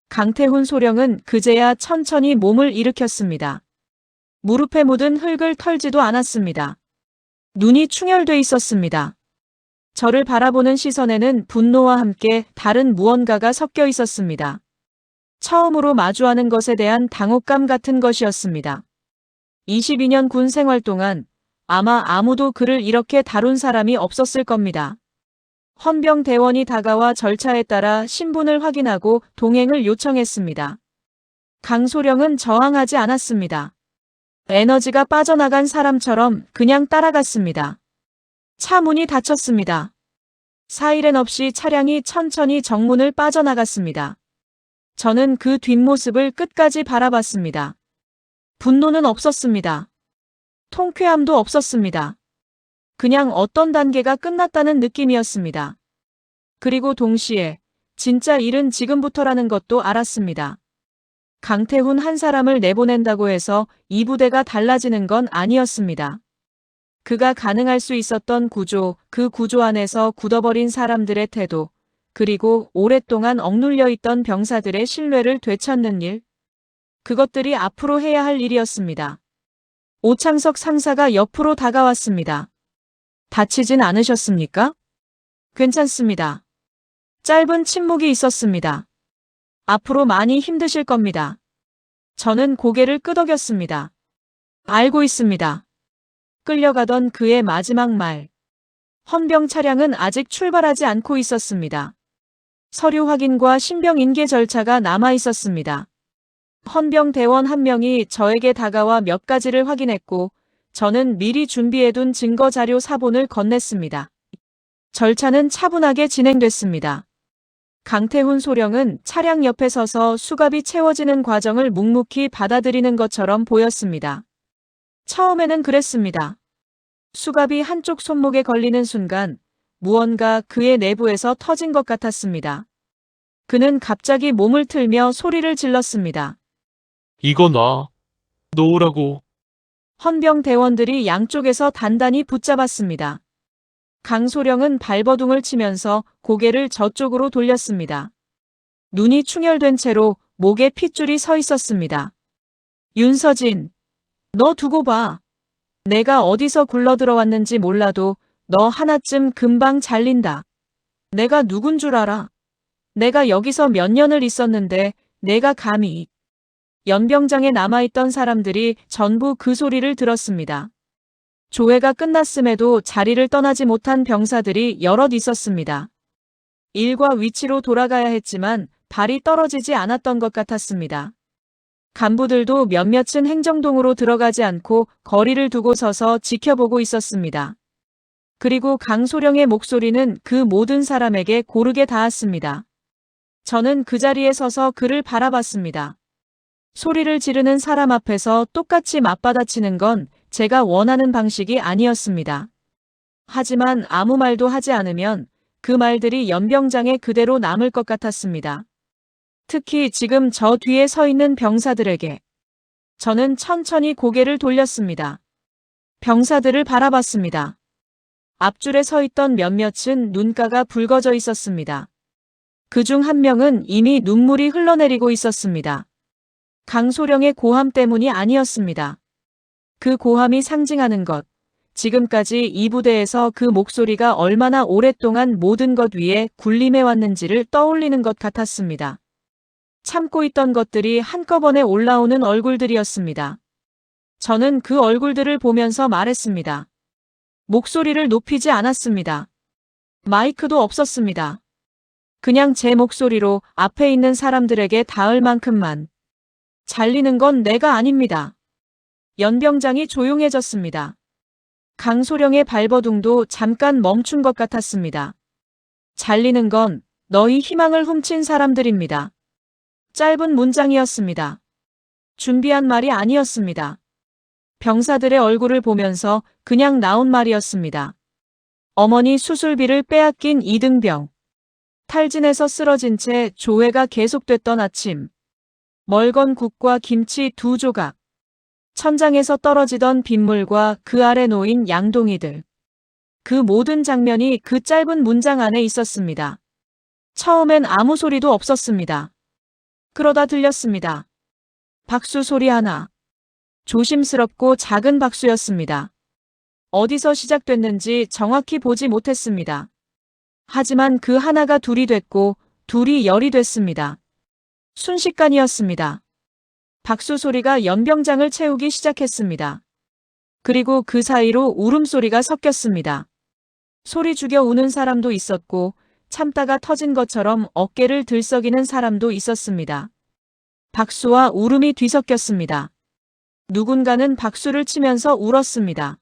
강태훈 소령은 그제야 천천히 몸을 일으켰습니다. 무릎에 묻은 흙을 털지도 않았습니다. 눈이 충혈돼 있었습니다. 저를 바라보는 시선에는 분노와 함께 다른 무언가가 섞여 있었습니다. 처음으로 마주하는 것에 대한 당혹감 같은 것이었습니다. 22년 군 생활 동안 아마 아무도 그를 이렇게 다룬 사람이 없었을 겁니다. 헌병 대원이 다가와 절차에 따라 신분을 확인하고 동행을 요청했습니다. 강소령은 저항하지 않았습니다. 에너지가 빠져나간 사람처럼 그냥 따라갔습니다. 차 문이 닫혔습니다. 사이렌 없이 차량이 천천히 정문을 빠져나갔습니다. 저는 그 뒷모습을 끝까지 바라봤습니다. 분노는 없었습니다. 통쾌함도 없었습니다. 그냥 어떤 단계가 끝났다는 느낌이었습니다. 그리고 동시에 진짜 일은 지금부터라는 것도 알았습니다. 강태훈 한 사람을 내보낸다고 해서 이 부대가 달라지는 건 아니었습니다. 그가 가능할 수 있었던 구조, 그 구조 안에서 굳어버린 사람들의 태도, 그리고 오랫동안 억눌려 있던 병사들의 신뢰를 되찾는 일, 그것들이 앞으로 해야 할 일이었습니다. 오창석 상사가 옆으로 다가왔습니다. 다치진 않으셨습니까? 괜찮습니다. 짧은 침묵이 있었습니다. 앞으로 많이 힘드실 겁니다. 저는 고개를 끄덕였습니다. 알고 있습니다. 끌려가던 그의 마지막 말. 헌병 차량은 아직 출발하지 않고 있었습니다. 서류 확인과 신병 인계 절차가 남아 있었습니다. 헌병 대원 한 명이 저에게 다가와 몇 가지를 확인했고 저는 미리 준비해둔 증거 자료 사본을 건넸습니다. 절차는 차분하게 진행됐습니다. 강태훈 소령은 차량 옆에 서서 수갑이 채워지는 과정을 묵묵히 받아들이는 것처럼 보였습니다. 처음에는 그랬습니다. 수갑이 한쪽 손목에 걸리는 순간 무언가 그의 내부에서 터진 것 같았습니다. 그는 갑자기 몸을 틀며 소리를 질렀습니다. 이거 놔. 놓으라고. 헌병 대원들이 양쪽에서 단단히 붙잡았습니다. 강소령은 발버둥을 치면서 고개를 저쪽으로 돌렸습니다. 눈이 충혈된 채로 목에 핏줄이 서 있었습니다. 윤서진, 너 두고 봐. 내가 어디서 굴러들어왔는지 몰라도 너 하나쯤 금방 잘린다. 내가 누군 줄 알아? 내가 여기서 몇 년을 있었는데 내가 감히. 연병장에 남아있던 사람들이 전부 그 소리를 들었습니다. 조회가 끝났음에도 자리를 떠나지 못한 병사들이 여럿 있었습니다. 일과 위치로 돌아가야 했지만 발이 떨어지지 않았던 것 같았습니다. 간부들도 몇몇은 행정동으로 들어가지 않고 거리를 두고 서서 지켜보고 있었습니다. 그리고 강소령의 목소리는 그 모든 사람에게 고르게 닿았습니다. 저는 그 자리에 서서 그를 바라봤습니다. 소리를 지르는 사람 앞에서 똑같이 맞받아치는 건 제가 원하는 방식이 아니었습니다. 하지만 아무 말도 하지 않으면 그 말들이 연병장에 그대로 남을 것 같았습니다. 특히 지금 저 뒤에 서 있는 병사들에게. 저는 천천히 고개를 돌렸습니다. 병사들을 바라봤습니다. 앞줄에 서 있던 몇몇은 눈가가 붉어져 있었습니다. 그중 한 명은 이미 눈물이 흘러내리고 있었습니다. 강소령의 고함 때문이 아니었습니다. 그 고함이 상징하는 것, 지금까지 이 부대에서 그 목소리가 얼마나 오랫동안 모든 것 위에 군림해 왔는지를 떠올리는 것 같았습니다. 참고 있던 것들이 한꺼번에 올라오는 얼굴들이었습니다. 저는 그 얼굴들을 보면서 말했습니다. 목소리를 높이지 않았습니다. 마이크도 없었습니다. 그냥 제 목소리로 앞에 있는 사람들에게 닿을 만큼만. 잘리는 건 내가 아닙니다. 연병장이 조용해졌습니다. 강소령의 발버둥도 잠깐 멈춘 것 같았습니다. 잘리는 건 너희 희망을 훔친 사람들입니다. 짧은 문장이었습니다. 준비한 말이 아니었습니다. 병사들의 얼굴을 보면서 그냥 나온 말이었습니다. 어머니 수술비를 빼앗긴 이등병. 탈진해서 쓰러진 채 조회가 계속됐던 아침. 멀건 국과 김치 2조각. 천장에서 떨어지던 빗물과 그 아래 놓인 양동이들. 그 모든 장면이 그 짧은 문장 안에 있었습니다. 처음엔 아무 소리도 없었습니다. 그러다 들렸습니다. 박수 소리 하나. 조심스럽고 작은 박수였습니다. 어디서 시작됐는지 정확히 보지 못했습니다. 하지만 그 하나가 둘이 됐고 둘이 열이 됐습니다. 순식간이었습니다. 박수 소리가 연병장을 채우기 시작했습니다. 그리고 그 사이로 울음소리가 섞였습니다. 소리 죽여 우는 사람도 있었고 참다가 터진 것처럼 어깨를 들썩이는 사람도 있었습니다. 박수와 울음이 뒤섞였습니다. 누군가는 박수를 치면서 울었습니다.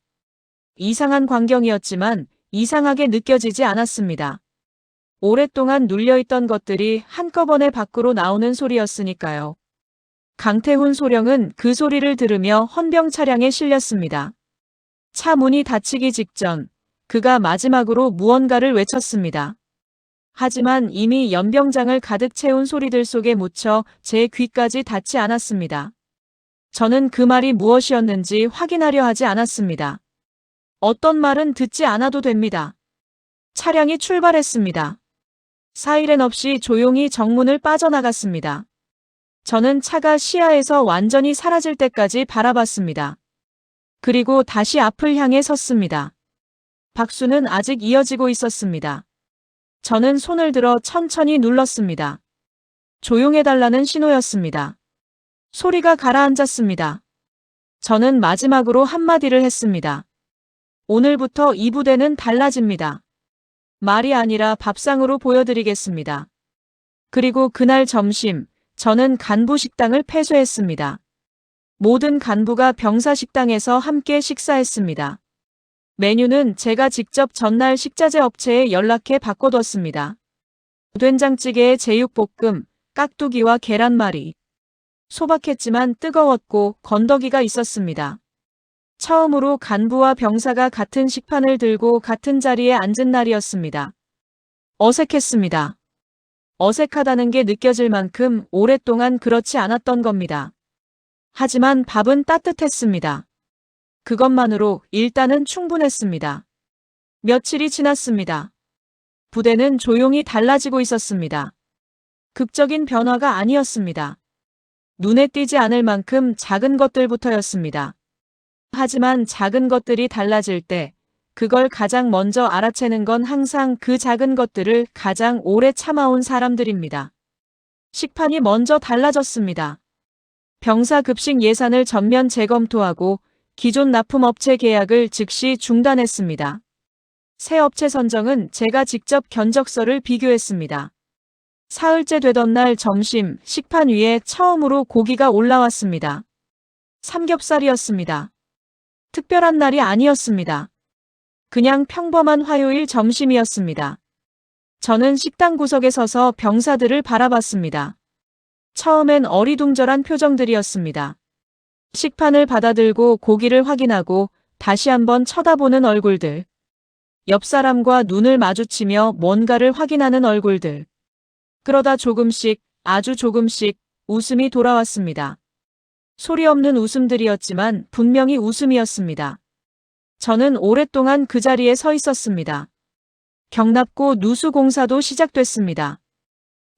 이상한 광경이었지만 이상하게 느껴지지 않았습니다. 오랫동안 눌려있던 것들이 한꺼번에 밖으로 나오는 소리였으니까요. 강태훈 소령은 그 소리를 들으며 헌병 차량에 실렸습니다. 차 문이 닫히기 직전 그가 마지막으로 무언가를 외쳤습니다. 하지만 이미 연병장을 가득 채운 소리들 속에 묻혀 제 귀까지 닿지 않았습니다. 저는 그 말이 무엇이었는지 확인하려 하지 않았습니다. 어떤 말은 듣지 않아도 됩니다. 차량이 출발했습니다. 사이렌 없이 조용히 정문을 빠져나갔습니다. 저는 차가 시야에서 완전히 사라질 때까지 바라봤습니다. 그리고 다시 앞을 향해 섰습니다. 박수는 아직 이어지고 있었습니다. 저는 손을 들어 천천히 눌렀습니다. 조용해달라는 신호였습니다. 소리가 가라앉았습니다. 저는 마지막으로 한마디를 했습니다. 오늘부터 이 부대는 달라집니다. 말이 아니라 밥상으로 보여드리겠습니다. 그리고 그날 점심, 저는 간부 식당을 폐쇄했습니다. 모든 간부가 병사 식당에서 함께 식사했습니다. 메뉴는 제가 직접 전날 식자재 업체에 연락해 바꿔뒀습니다. 된장찌개에 제육볶음, 깍두기와 계란말이. 소박했지만 뜨거웠고 건더기가 있었습니다. 처음으로 간부와 병사가 같은 식판을 들고 같은 자리에 앉은 날이었습니다. 어색했습니다. 어색하다는 게 느껴질 만큼 오랫동안 그렇지 않았던 겁니다. 하지만 밥은 따뜻했습니다. 그것만으로 일단은 충분했습니다. 며칠이 지났습니다. 부대는 조용히 달라지고 있었습니다. 극적인 변화가 아니었습니다. 눈에 띄지 않을 만큼 작은 것들부터였습니다. 하지만 작은 것들이 달라질 때 그걸 가장 먼저 알아채는 건 항상 그 작은 것들을 가장 오래 참아온 사람들입니다. 식판이 먼저 달라졌습니다. 병사 급식 예산을 전면 재검토하고 기존 납품업체 계약을 즉시 중단했습니다. 새 업체 선정은 제가 직접 견적서를 비교했습니다. 사흘째 되던 날 점심 식판 위에 처음으로 고기가 올라왔습니다. 삼겹살이었습니다. 특별한 날이 아니었습니다. 그냥 평범한 화요일 점심이었습니다. 저는 식당 구석에 서서 병사들을 바라봤습니다. 처음엔 어리둥절한 표정들이었습니다. 식판을 받아들고 고기를 확인하고 다시 한번 쳐다보는 얼굴들. 옆 사람과 눈을 마주치며 뭔가를 확인하는 얼굴들. 그러다 조금씩, 아주 조금씩 웃음이 돌아왔습니다. 소리 없는 웃음들이었지만 분명히 웃음이었습니다. 저는 오랫동안 그 자리에 서 있었습니다. 경납고 누수 공사도 시작됐습니다.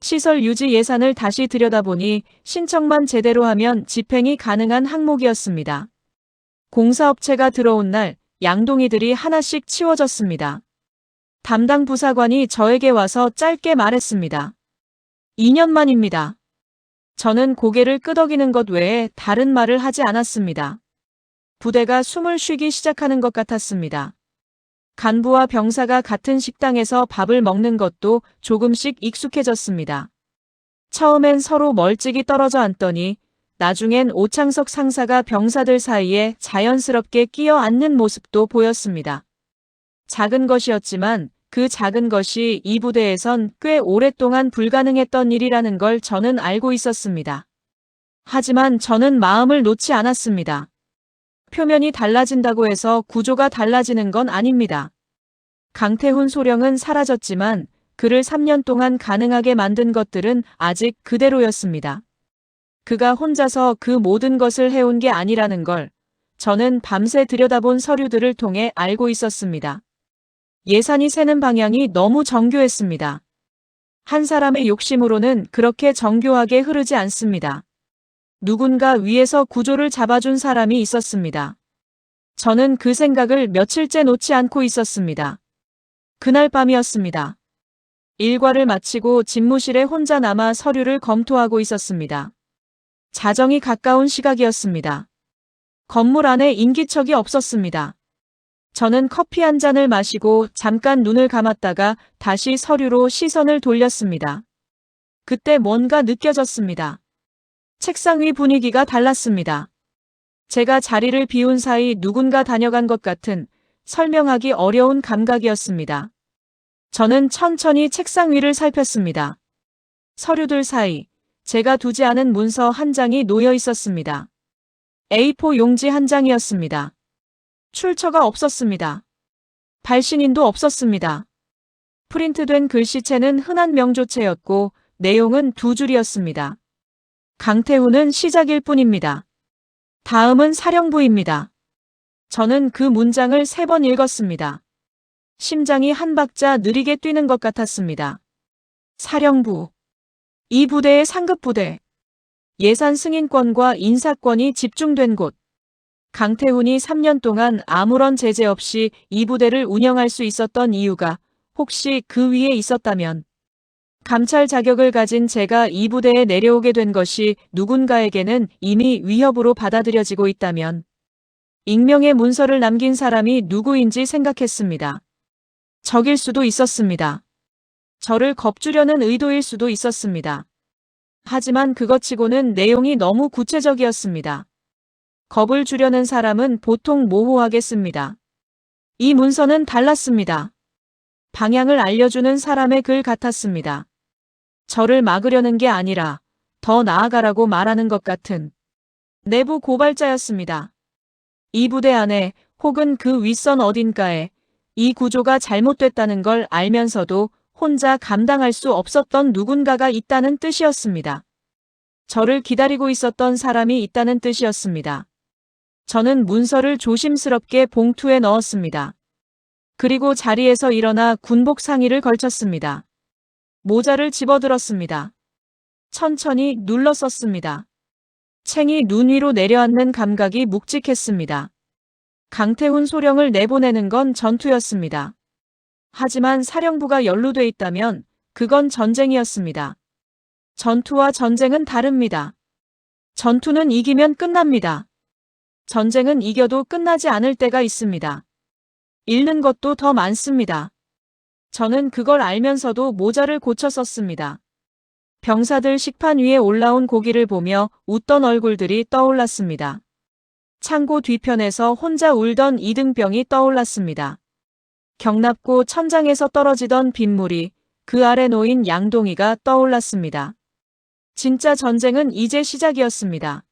시설 유지 예산을 다시 들여다보니 신청만 제대로 하면 집행이 가능한 항목이었습니다. 공사업체가 들어온 날 양동이들이 하나씩 치워졌습니다. 담당 부사관이 저에게 와서 짧게 말했습니다. 2년 만입니다. 저는 고개를 끄덕이는 것 외에 다른 말을 하지 않았습니다. 부대가 숨을 쉬기 시작하는 것 같았습니다. 간부와 병사가 같은 식당에서 밥을 먹는 것도 조금씩 익숙해졌습니다. 처음엔 서로 멀찍이 떨어져 앉더니 나중엔 오창석 상사가 병사들 사이에 자연스럽게 끼어 앉는 모습도 보였습니다. 작은 것이었지만 그 작은 것이 이 부대에선 꽤 오랫동안 불가능했던 일이라는 걸 저는 알고 있었습니다. 하지만 저는 마음을 놓지 않았습니다. 표면이 달라진다고 해서 구조가 달라지는 건 아닙니다. 강태훈 소령은 사라졌지만 그를 3년 동안 가능하게 만든 것들은 아직 그대로였습니다. 그가 혼자서 그 모든 것을 해온 게 아니라는 걸 저는 밤새 들여다본 서류들을 통해 알고 있었습니다. 예산이 새는 방향이 너무 정교했습니다. 한 사람의 욕심으로는 그렇게 정교하게 흐르지 않습니다. 누군가 위에서 구조를 잡아준 사람이 있었습니다. 저는 그 생각을 며칠째 놓지 않고 있었습니다. 그날 밤이었습니다. 일과를 마치고 집무실에 혼자 남아 서류를 검토하고 있었습니다. 자정이 가까운 시각이었습니다. 건물 안에 인기척이 없었습니다. 저는 커피 한 잔을 마시고 잠깐 눈을 감았다가 다시 서류로 시선을 돌렸습니다. 그때 뭔가 느껴졌습니다. 책상 위 분위기가 달랐습니다. 제가 자리를 비운 사이 누군가 다녀간 것 같은 설명하기 어려운 감각이었습니다. 저는 천천히 책상 위를 살폈습니다. 서류들 사이 제가 두지 않은 문서 한 장이 놓여 있었습니다. A4 용지 한 장이었습니다. 출처가 없었습니다. 발신인도 없었습니다. 프린트된 글씨체는 흔한 명조체였고 내용은 두 줄이었습니다. 강태훈은 시작일 뿐입니다. 다음은 사령부입니다. 저는 그 문장을 3번 읽었습니다. 심장이 한 박자 느리게 뛰는 것 같았습니다. 사령부. 이 부대의 상급부대. 예산 승인권과 인사권이 집중된 곳. 강태훈이 3년 동안 아무런 제재 없이 이 부대를 운영할 수 있었던 이유가 혹시 그 위에 있었다면, 감찰 자격을 가진 제가 이 부대에 내려오게 된 것이 누군가에게는 이미 위협으로 받아들여지고 있다면, 익명의 문서를 남긴 사람이 누구인지 생각했습니다. 적일 수도 있었습니다. 저를 겁주려는 의도일 수도 있었습니다. 하지만 그것치고는 내용이 너무 구체적이었습니다. 겁을 주려는 사람은 보통 모호하게 씁니다. 이 문서는 달랐습니다. 방향을 알려주는 사람의 글 같았습니다. 저를 막으려는 게 아니라 더 나아가라고 말하는 것 같은 내부 고발자였습니다. 이 부대 안에 혹은 그 윗선 어딘가에 이 구조가 잘못됐다는 걸 알면서도 혼자 감당할 수 없었던 누군가가 있다는 뜻이었습니다. 저를 기다리고 있었던 사람이 있다는 뜻이었습니다. 저는 문서를 조심스럽게 봉투에 넣었습니다. 그리고 자리에서 일어나 군복 상의를 걸쳤습니다. 모자를 집어들었습니다. 천천히 눌러 썼습니다. 챙이 눈 위로 내려앉는 감각이 묵직했습니다. 강태훈 소령을 내보내는 건 전투였습니다. 하지만 사령부가 연루돼 있다면 그건 전쟁이었습니다. 전투와 전쟁은 다릅니다. 전투는 이기면 끝납니다. 전쟁은 이겨도 끝나지 않을 때가 있습니다. 잃는 것도 더 많습니다. 저는 그걸 알면서도 모자를 고쳐 썼습니다. 병사들 식판 위에 올라온 고기를 보며 웃던 얼굴들이 떠올랐습니다. 창고 뒤편에서 혼자 울던 이등병이 떠올랐습니다. 경납고 천장에서 떨어지던 빗물이 그 아래 놓인 양동이가 떠올랐습니다. 진짜 전쟁은 이제 시작이었습니다.